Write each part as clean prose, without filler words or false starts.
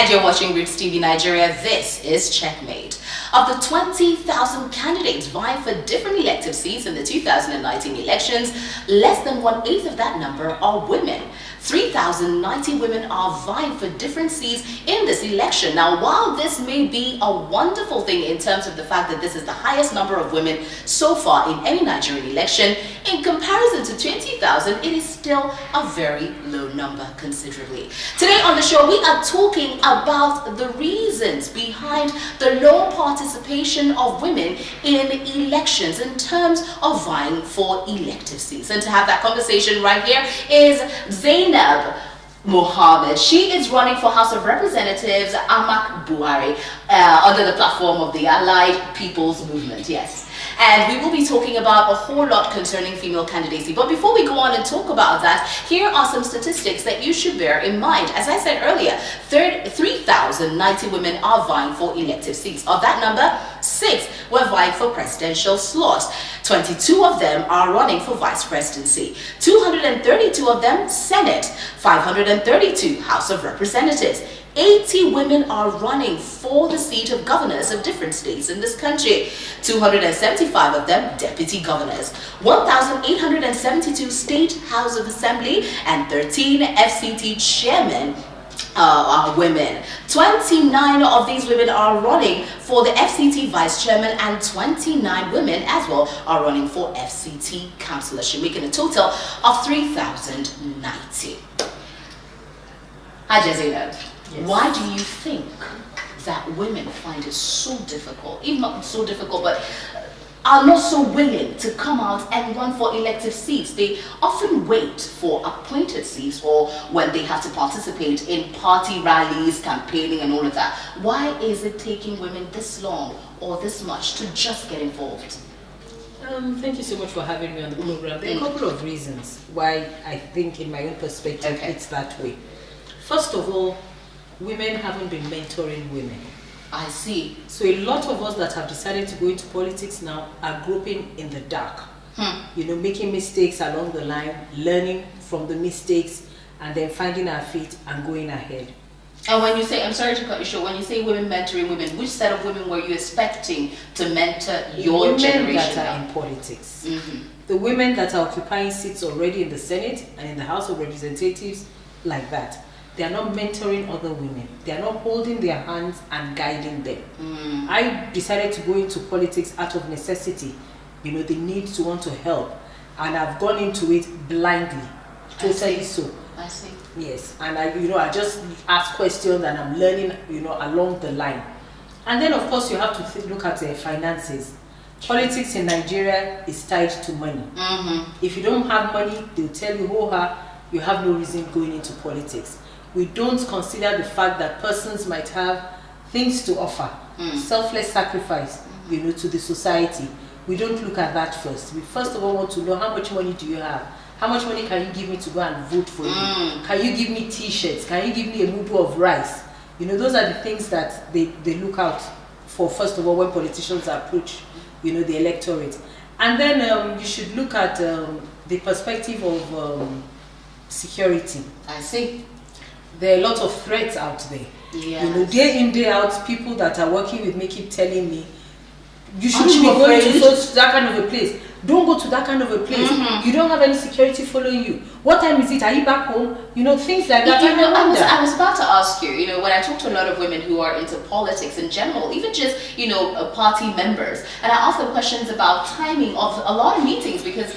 And you're watching Rootstv Nigeria. This is Checkmate. Of the 20,000 candidates vying for different elective seats in the 2019 elections, less than 1/8 of that number are women. 3,090 women are vying for different seats in this election. Now, while this may be a wonderful thing in terms of the fact that this is the highest number of women so far in any Nigerian election, in comparison to 20,000, it is still a very low number considerably. Today on the show, we are talking about the reasons behind the low participation of women in elections in terms of vying for elective seats. And to have that conversation right here is Zainab Mohammed. She is running for House of Representatives Amak Buhari under the platform of the Allied People's Movement. Yes. And we will be talking about a whole lot concerning female candidacy. But before we go on and talk about that, here are some statistics that you should bear in mind. As I said earlier, 3,090 women are vying for elective seats. Of that number, 6 were vying for presidential slots. 22 of them are running for vice presidency. 232 of them Senate. 532 House of Representatives. 80 women are running for the seat of governors of different states in this country. 275 of them deputy governors. 1,872 state House of Assembly and 13 FCT chairmen are women. 29 of these women are running for the FCT vice chairman, and 29 women as well are running for FCT councillorship, making a total of 3,090. Hi, Zainab. Yes. Why do you think that women find it so difficult, even not so difficult, but are not so willing to come out and run for elective seats? They often wait for appointed seats or when they have to participate in party rallies, campaigning and all of that. Why is it taking women this long or this much to just get involved? Thank you so much for having me on the program. There are a couple of reasons why I think, in my own perspective, it's that way. First of all, women haven't been mentoring women. I see. So a lot of us that have decided to go into politics now are groping in the dark. You know, making mistakes along the line, learning from the mistakes, and then finding our feet and going ahead. And when you say, I'm sorry to cut you short, when you say women mentoring women, which set of women were you expecting to mentor your generation? Women that are in politics. The women that are occupying seats already in the Senate and in the House of Representatives, like that. They are not mentoring other women. They are not holding their hands and guiding them. I decided to go into politics out of necessity. You know, the need to want to help. And I've gone into it blindly. Totally so. I see. Yes. And I just ask questions and I'm learning, along the line. And then, of course, you have to look at finances. Politics in Nigeria is tied to money. If you don't have money, they'll tell you, you have no reason going into politics. We don't consider the fact that persons might have things to offer, selfless sacrifice, to the society. We don't look at that first. We first of all want to know, how much money do you have? How much money can you give me to go and vote for you? Can you give me t-shirts? Can you give me a mudu of rice? Those are the things that they look out for, first of all, when politicians approach, the electorate. And then you should look at the perspective of security. I see. There are a lot of threats out there. Yes. Day in, day out, people that are working with me keep telling me, you shouldn't be going to that kind of a place. Don't go to that kind of a place. You don't have any security following you. What time is it? Are you back home? Things like that. I was about to ask you, when I talk to a lot of women who are into politics in general, even just, party members, and I ask them questions about timing of a lot of meetings, because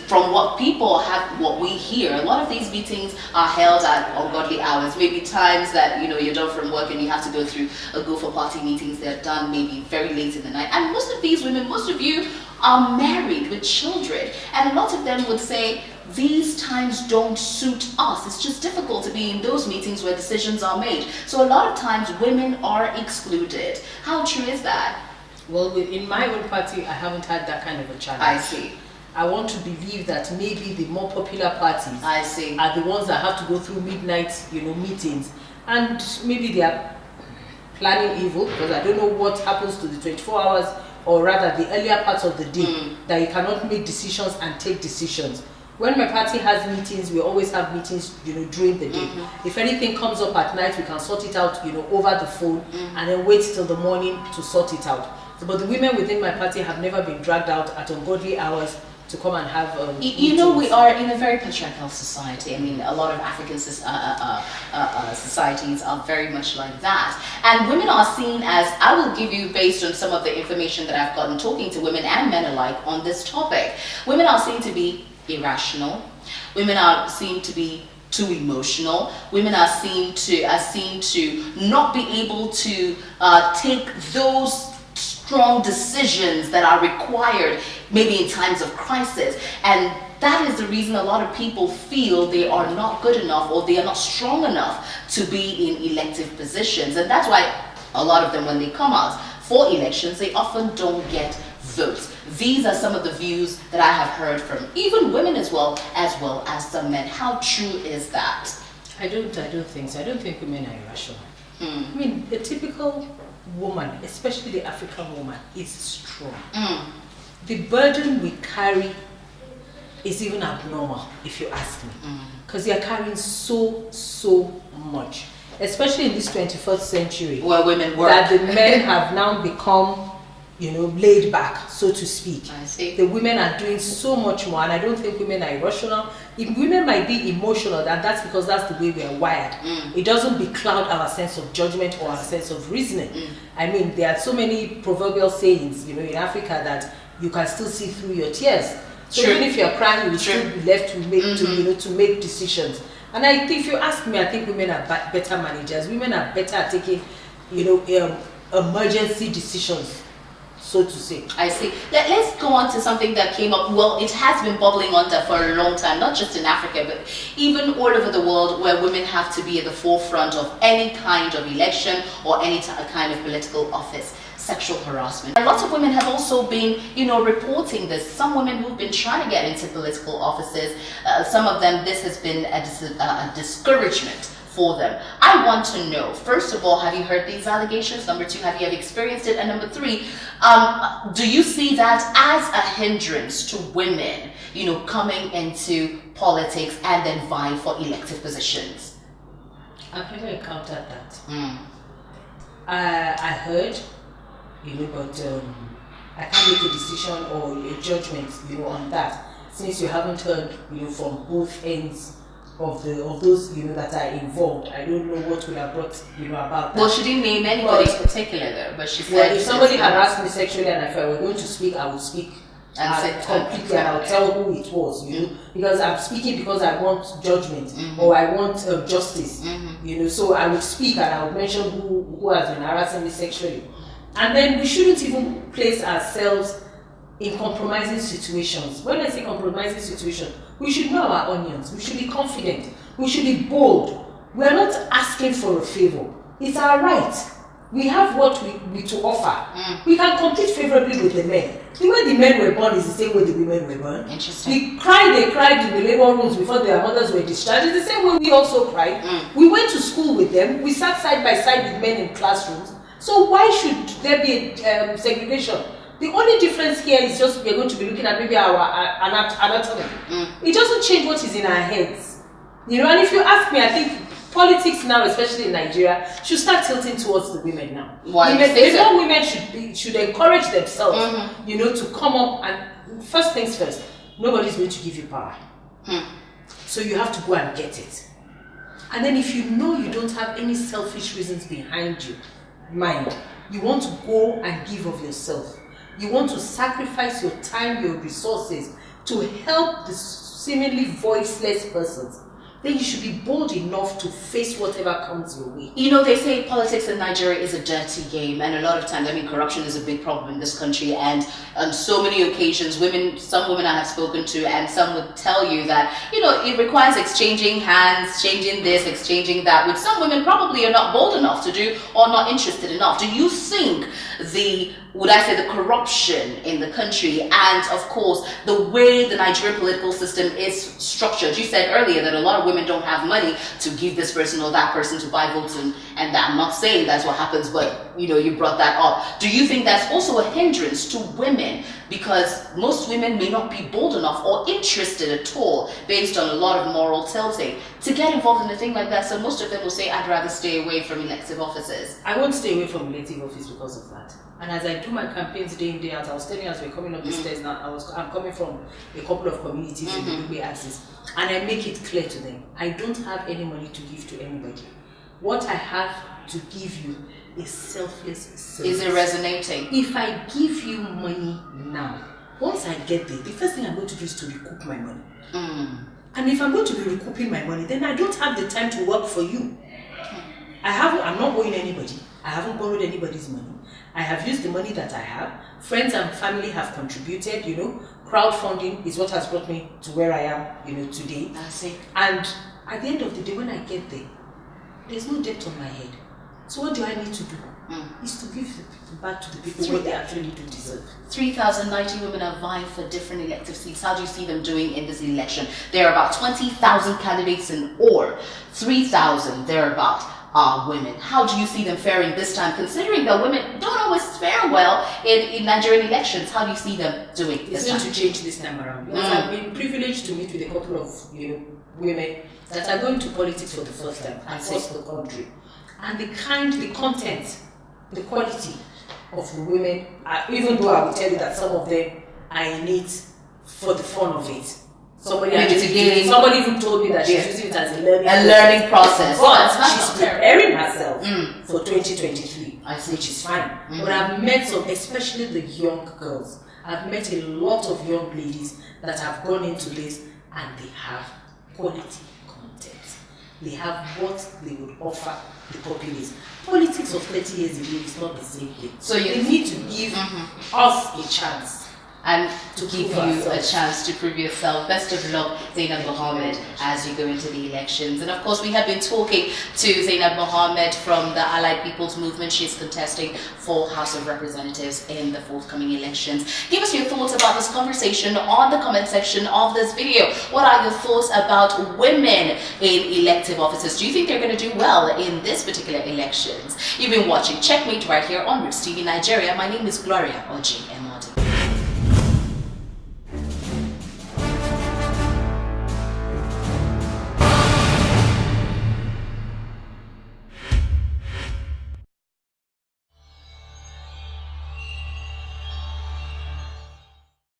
from what we hear, a lot of these meetings are held at ungodly hours, maybe times that, you're done from work and you have to go for party meetings. They're done maybe very late in the night. And most of these women, most of you are married with children, and a lot of them would say, these times don't suit us. It's just difficult to be in those meetings where decisions are made. So a lot of times women are excluded. How true is that? Well, in my own party, I haven't had that kind of a challenge. I see. I want to believe that maybe the more popular parties I see. are the ones that have to go through midnight, meetings. And maybe they are planning evil, because I don't know what happens to the 24 hours, or rather the earlier parts of the day, that you cannot make decisions and take decisions. When my party has meetings, we always have meetings, during the day. If anything comes up at night, we can sort it out, over the phone, and then wait till the morning to sort it out. But the women within my party have never been dragged out at ungodly hours to come and have we are in a very patriarchal society. I mean, a lot of African societies are very much like that, and women are seen as, I will give you based on some of the information that I've gotten talking to women and men alike on this topic. Women are seen to be irrational. Women are seen to be too emotional. Women are seen to not be able to take those strong decisions that are required maybe in times of crisis, and that is the reason a lot of people feel they are not good enough or they are not strong enough to be in elective positions. And that's why a lot of them, when they come out for elections, they often don't get votes. These are some of the views that I have heard from even women as well as some men. How true is that? I don't think so. I don't think women are irrational. I mean, the typical woman, especially the African woman, is strong. The burden we carry is even abnormal, if you ask me, because they are carrying so much, especially in this 21st century, where women work, that the men have now become, laid back, so to speak. I see. The women are doing so much more, and I don't think women are irrational. If women might be emotional, that's because that's the way we are wired. It doesn't becloud our sense of judgment or our sense of reasoning. I mean, there are so many proverbial sayings, in Africa, that you can still see through your tears. So even if you're crying, you will still be left to make to make decisions. And if you ask me, I think women are better managers. Women are better at taking, emergency decisions, so to say. I see. Let's go on to something that came up. Well, it has been bubbling under for a long time, not just in Africa, but even all over the world, where women have to be at the forefront of any kind of election or any kind of political office. Sexual harassment. A lot of women have also been, reporting this. Some women who've been trying to get into political offices, some of them, this has been a discouragement for them. I want to know, first of all, have you heard these allegations? Number two, have you ever experienced it? And number three, do you see that as a hindrance to women, coming into politics and then vying for elective positions? I've never encountered that. I heard, but I can't make a decision or a judgment, on that, since you haven't heard, from both ends of those, that are involved. I don't know what would have brought, about that. Well, she didn't name anybody in particular, though, but she said. Well, if somebody had asked me sexually and if I were going to speak, I would speak and completely, and I'll tell who it was, because I'm speaking because I want judgment or I want justice, so I would speak and I would mention who has been harassing me sexually. And then we shouldn't even place ourselves in compromising situations. When I say compromising situation, we should know our onions. We should be confident. We should be bold. We are not asking for a favor. It's our right. We have what we to offer. We can compete favorably with the men. The way the men were born is the same way the women were born. Interesting. They cried in the labor rooms before their mothers were discharged. It's the same way we also cried. We went to school with them. We sat side by side with men in classrooms. So why should there be segregation? The only difference here is just we're going to be looking at maybe our anatomy. It doesn't change what is in our heads. And if you ask me, I think politics now, especially in Nigeria, should start tilting towards the women now. Why? Women should encourage themselves, to come up and first things first, nobody's going to give you power. So you have to go and get it. And then if you know you don't have any selfish reasons behind you, you want to go and give of yourself. You want to sacrifice your time, your resources to help the seemingly voiceless persons. Then you should be bold enough to face whatever comes your way. They say politics in Nigeria is a dirty game, and a lot of times, corruption is a big problem in this country, and on so many occasions, some women I have spoken to, and some would tell you that, it requires exchanging hands, changing this, exchanging that, which some women probably are not bold enough to do or not interested enough. Do you think the corruption in the country, and of course the way the Nigerian political system is structured? You said earlier that a lot of women don't have money to give this person or that person to buy votes and I'm not saying that's what happens, but you brought that up. Do you think that's also a hindrance to women, because most women may not be bold enough or interested at all, based on a lot of moral tilting, to get involved in a thing like that? So most of them will say, I'd rather stay away from elective offices. I won't stay away from elective office because of that. And as I do my campaigns day in, day out, I was telling you as we're coming up the stairs now, I'm coming from a couple of communities in the Igbo axis, and I make it clear to them, I don't have any money to give to anybody. What I have to give you is selfless service. Is it resonating? If I give you money now, once I get there, the first thing I'm going to do is to recoup my money. And if I'm going to be recouping my money, then I don't have the time to work for you. I'm not owing anybody. I haven't borrowed anybody's money. I have used the money that I have. Friends and family have contributed, Crowdfunding is what has brought me to where I am, today. I see. And at the end of the day, when I get there, there's no debt on my head. So what do I need to do? Is to give back to the people what they actually do deserve. 3,090 women are vying for different elective seats. How do you see them doing in this election? There are about 20,000 candidates in all. 3,000 thereabout are women. How do you see them faring this time, considering that women don't always fare well in Nigerian elections? How do you see them doing It's going to change this time around. Because I've been privileged to meet with a couple of women that are going to politics for the first time across the country. And the content, the quality of the women, even though I will tell you that some of them are in it for the fun of it. Somebody even told me that she's using it as a learning process. But she's preparing herself for 2023, which is fine. But I've met some, especially the young girls. I've met a lot of young ladies that have gone into this and they have quality content. They have what they would offer the populace. Politics of 30 years ago is not the same thing. So you need to give us a chance. And to give you a chance to prove yourself. Best of luck, Zainab Mohammed, as you go into the elections. And of course, we have been talking to Zainab Mohammed from the Allied People's Movement. She is contesting for House of Representatives in the forthcoming elections. Give us your thoughts about this conversation on the comment section of this video. What are your thoughts about women in elective offices? Do you think they're going to do well in this particular elections? You've been watching Checkmate right here on Rootstv Nigeria. My name is Gloria ORJI-EMODI.